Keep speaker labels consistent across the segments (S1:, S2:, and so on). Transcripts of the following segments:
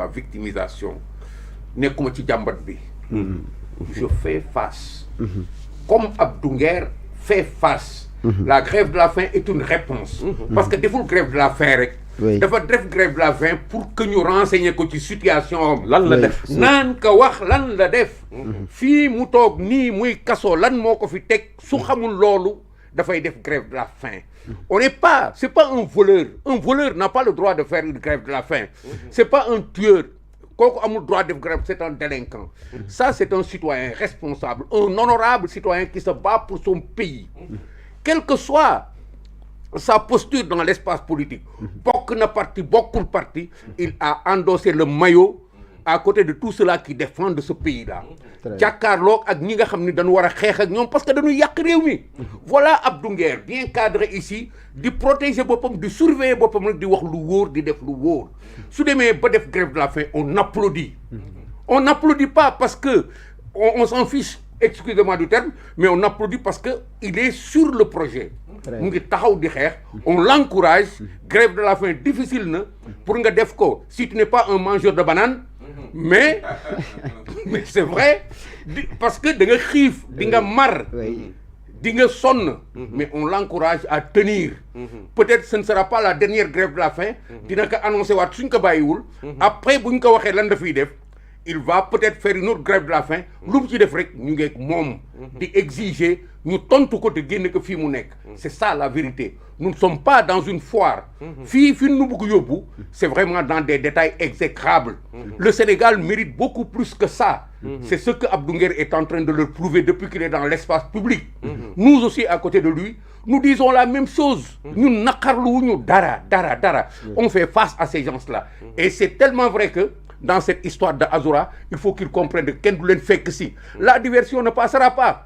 S1: la victimisation nekkuma ci jàmbat bi. Je fais face. Comme Abdou Nguer fait face. La grève de la faim est une réponse. Parce que deful grève de la faim rek. dafa def grève de la faim pour que ñu renseigner ko ci situation
S2: lan la def
S1: naan ka wax lan la def. fii mu toog nii muy kaso lan moo ko fi teg su xamul loolu dafay def grève de la faim. On n'est pas, c'est pas un voleur. Un voleur n'a pas le droit de faire une grève de la faim. C'est pas un tueur. Kooku amul droit de grève, c'est un délinquant. Ça, c'est un citoyen responsable, un honorable citoyen qui se bat pour son pays. Quelle que soit sa posture dans l'espace politique, bokk na parti, bokkul parti, il a endossé le maillot à côté de tout ceux-là qui défendent ce pays-là. jàkkaarloog ak ñi nga xam ni dañu war a xeex ak ñoom parce que dañuy yàq réew mi. Voilà Abdou Nguer bien cadré ici di protéger boppam di surveiller boppam rek di wax lu wóor di def lu wóor su demee ba def grève de la faim on applaudit. On n'applaudit pas parce que on s'en fiche, excusez-moi du terme, mais on applaudit parce que il est sur le projet. mu ngi taxaw di xeex on l'encourage. Grève de la faim difficile na pour nga def ko si tu n'es pas un mangeur de banane. mais c'est vrai parce que da nga xiif di nga mar di nga sonn mais on l'encourage à tenir. Peut-être ce ne sera pas la dernière grève de la faim dina ko annoncé waat suñ ko bàyyiwul après buñ ko waxee lan dafay def il va peut-être faire une autre grève de la faim lu mu ci def rek ñu ngeeg moom di exiger ñu tontu ko te génne ko fii mu nekk. C'est ça la vérité. Nous ne sommes pas dans une foire. Fii nu bëgg yóbbu c'est vraiment dans des détails exécrables. Le Sénégal mérite beaucoup plus que ça. C'est ce que Abdou Nguer est en train de leur prouver depuis qu'il est dans l'espace public. Nous aussi à côté de lui nous disons la même chose. ñun naqarluwuñu dara. On fait face à ces gens-là. Et c'est tellement vrai que dans cette histoire de Azoura, il faut qu'ils comprennent que kenn du leen fekk si. La diversion ne passera pas.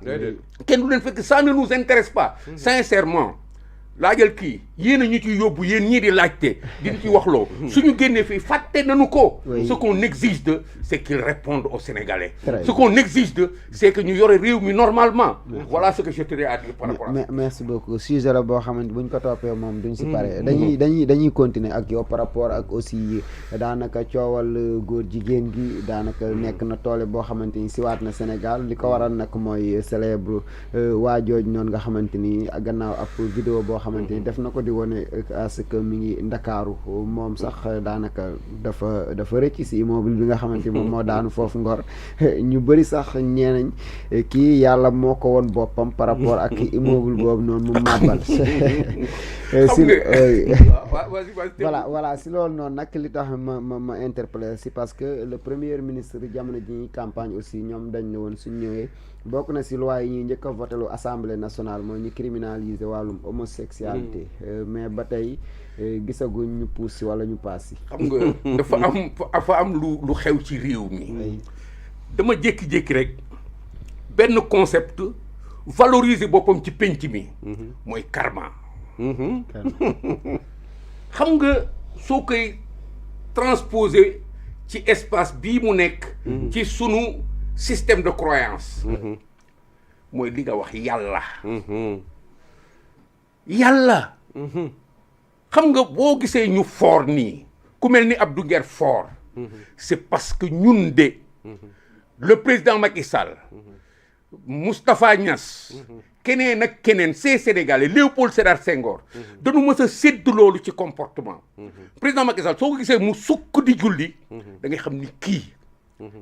S1: Kenn du leen fekk, ça ne nous intéresse pas. Sincèrement, laajal kii yéen a ñu ci yóbbu yéen ñii di laajte di ci waxloo suñu génnee fii fàtte nañu ko. Ce qu'on exige de c'est qu'ils répondent aux Sénégalais. Ce qu'on exige de c'est que ñu yore réew mi normalement. Voilà ce que je tenais à dire par rapport à ça.
S3: Merci beaucoup sujet la boo xamante buñ ko toppee moom duñ si pare dañuy continuer ak yow par rapport ak aussi daanaka coowal góor jigéen gi daanaka nekk na toole boo xamante ni siwaat na Sénégal li ko waral nag mooy célèbre waa jooj noonu nga xamante ni gannaaw ab vidéo boo xamante ni def na ko di wone à ce que mi ngi Ndakaaru moom sax daanaka dafa rëcc si immeuble bi nga xamante ni moom moo daanu foofu Ngor ñu bëri sax ñeenañ kii yàlla moo ko woon boppam par rapport ak immeuble boobu noonu mu màbbal voilà si loolu noonu nag li tax ma interpellé si parce que le premier ministre jamono ji campagne aussi ñoom dañ ne woon suñ ñëwee bokk na si loi yi ñuy njëkk a voté lu assemblée nationale mooy ñu criminaliser wàllum homosexualité mais ba tey gisaguñ ñu puus si wala ñu paas si.
S1: xam nga dafa am lu xew ci réew mi. dama jékki-jékki rek benn concept valoriser boppam ci penc mi. mooy karma. xam nga soo koy transposer ci espace bii mu nekk. ci sunu système de croyance. mooy li nga wax yàlla. yàlla. xam nga boo gisee ñu fort nii ku mel ni Abdou Nguer fort. c'est parce que ñun de le président Macky Sall. Moustapha Niass. keneen ak keneen ces Sénégalais Léopold Sédar Senghor. dañu mës a sédd loolu ci comportement. président Macky Sall soo ko gisee mu sukk di julli. da ngay xam ni kii.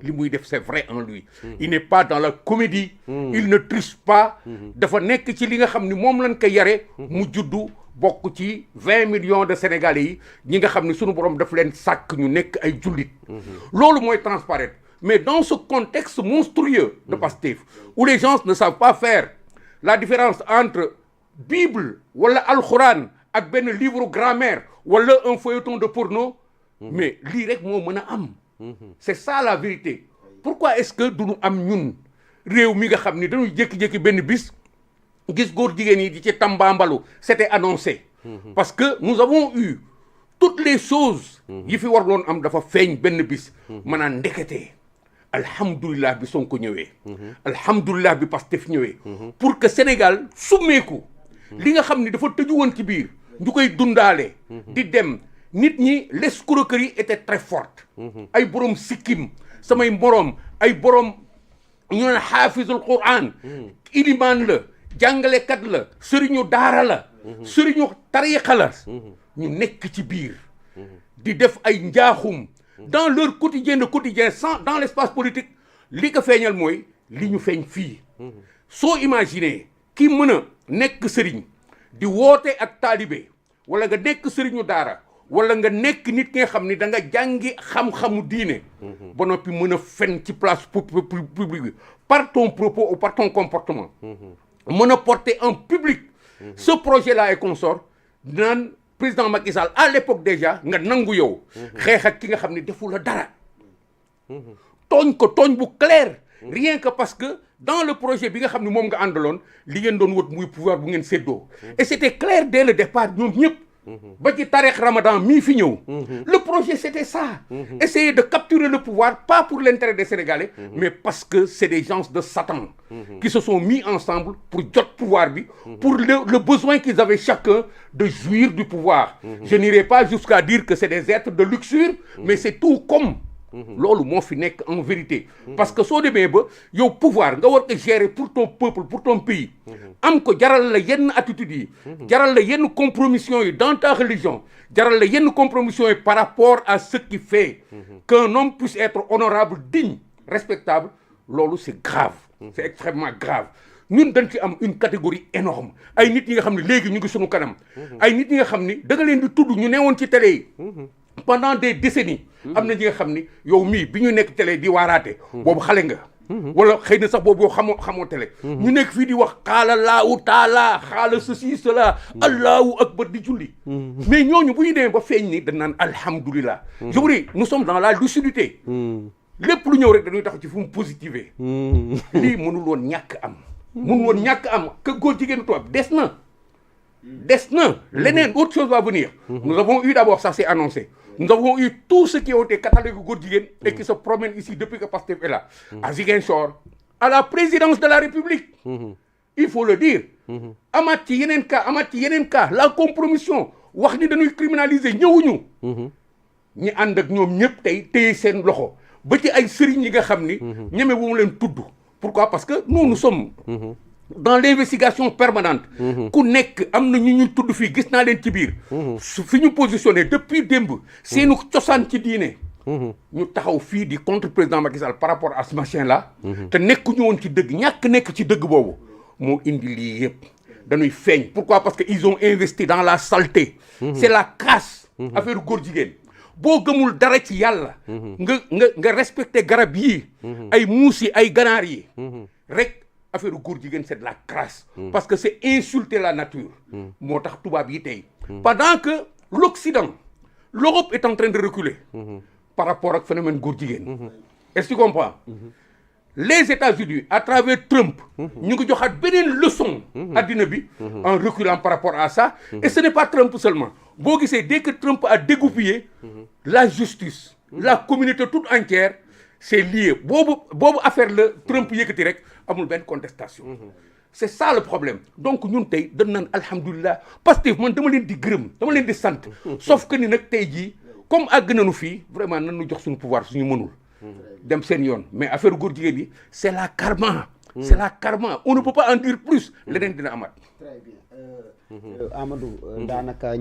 S1: li muy def c'est vrai en lui. Il n'est pas dans la comédie. Il ne triche pas. dafa nekk ci li nga xam ni moom lañ ko yare mu juddu bokk ci 20 millions de Sénégalais yi ñi nga xam ni sunu borom daf leen sàkk ñu nekk ay jullit. loolu mooy transparaître mais dans ce contexte monstrueux de Pastef où les gens ne savent pas faire la différence entre Bible wala Alxuraan ak benn livre grammaire wala un feuilleton de porno mais lii rek moo mën a am. C'est ça la vérité. Pourquoi est-ce que duñu am ñun réew mi nga xam ni dañuy jékki-jékki benn bis gis góor jigéen yi di ci tambaambalu c'était annoncé. Parce que nous avons eu toutes les choses yi fi war loon am dafa feeñ benn bis maanaam ndekete alhamdulilah bi Sonko ñëwee. alhamdulilah bi Pastef ñëwee. pour que Sénégal summeeku li nga xam ni dafa tëju woon ci biir ñu koy dundaale. di dem nit ñi l'escroquerie était très forte ay borom sikkim samay moroom ay borom ñu ne xaafizul quran ilimaan la jàngalekat la sëriñu daara la sëriñu tariqa la ñu nekk ci biir di def ay njaaxum dans leur quotidien sans dans l'espace politique li ko feeñal mooy li ñu feeñ fii soo imaginer ki mën a nekk sëriñ di woote ak taalibe wala nga nekk sëriñu daara wala nga nekk nit ki nga xam ni da nga jàngi xam-xamu diine ba noppi mën a fen ci place publique bi par ton propos ou par ton comportement mën a porter en public ce projet là et consort naan président Macky Sall à l'époque déjà nga nangu yow xeex ak ki nga xam ne defu la dara tooñ ko tooñ bu clair rien que parce que dans le projet bi nga xam ne moom nga àndaloon li ngeen doon wët muy pouvoir bu ngeen séddoo et c'était clair dès le départ ñoom ñëpp ba ci Tariq Ramadan mii fi ñëw le projet c'était ça essayer de capturer le pouvoir pas pour l'intérêt des Sénégalais mais parce que c'est des gens de Satan qui se sont mis ensemble pour jot pouvoir bi pour le besoin qu'ils avaient chacun de jouir du pouvoir je n'irai pas jusqu'à dire que c'est des êtres de luxure mais c'est tout comme loolu moo fi nekk en vérité parce que soo demee ba yow pouvoir nga war ko gérer pour ton peuple pour ton pays am ko jaral la yenn attitudes yi jaral la yenn compromission yi dans ta religion jaral la yenn compromission yi par rapport à ce qui fait qu'un homme puisse être honorable digne respectable loolu c'est grave c'est extrêmement grave ñun dañ ci am une catégorie énorme ay nit yi nga xam ne léegi ñu ngi sunu kanam ay nit yi nga xam ni da nga leen di tudd ñu newoon ci télé yi pendant des décennies am na ñi nga xam ni yow mii bi ñu nekk télé di waaraate boobu xale nga wala xëy na sax boobu yow xamoo télé ñu nekk fii di wax xaala laahu taala xaala ceci cela allahu akbar di julli mais ñooñu bu ñu demee ba feeñ ni dañ naan alhamdoulilah je vous dis nous sommes dans la lucidité lépp lu ñëw rek dañuy tax ci fu mu positiver lii mënul woon ñàkk am mënul woon ñàkk am que góor jigéenu tubaab des na leneen autre chose va venir nous avons eu d'abord ça c'est annoncé nous avons eu tous ceux qui ont été catalogués góor jigéen et qui se promènent ici depuis que Pastef est là à Ziguinchor à la présidence de la République il faut le dire amaat ci yeneen cas la compromission wax ni dañuy criminaliser ñëwuñu ñi ànd ak ñoom ñëpp tey téye seen loxo ba ci ay sëriñ yi nga xam ni ñeme bu mu leen tudd pourquoi parce que nous sommes dans l'investigation permanente ku nekk am na ñu tudd fii gis naa leen ci biir su fi ñu positionné depuis démb seenu cosaan ci diine ñu taxaw fii di contre président Macky Sall par rapport à ce machin là te nekk ñu woon ci dëgg ñàkk nekk ci dëgg boobu moo indi lii yëpp dañuy feeñ pourquoi parce que ils ont investi dans la saleté c'est la casse affaire góor jigéen boo gëmul dara ci yàlla nga respecté garab yii ay muus yi ay ganaar yi rek affaire góor jigéen c'est de la crasse parce que c'est insulter la nature moo tax tubaab yi tey pendant que l'Europe est en train de reculer par rapport ak phénomène góor jigéen est-ce que tu comprends les États-Unis à travers Trump ñu ngi joxaat beneen leçon addina bi en reculant par rapport à ça et ce n'est pas Trump seulement boo gisee dès que Trump a dégoupillé la justice la communauté toute entière c'est lié boobu affaire la Trump yëkkati rek amul benn contestation c'est ça le problème donc ñun tey dañ naan alhamdulilah Pastef man dama leen di gërëm dama leen di sant sauf que ni nag tey jii comme àgg nañu fii vraiment nan ñu jox suñu pouvoir suñu mënul dem seen yoon mais affaire góor jigéen yi c'est la karma on ne peut pas en dire plus leneen dina amaat
S3: très bien Amadou daanaka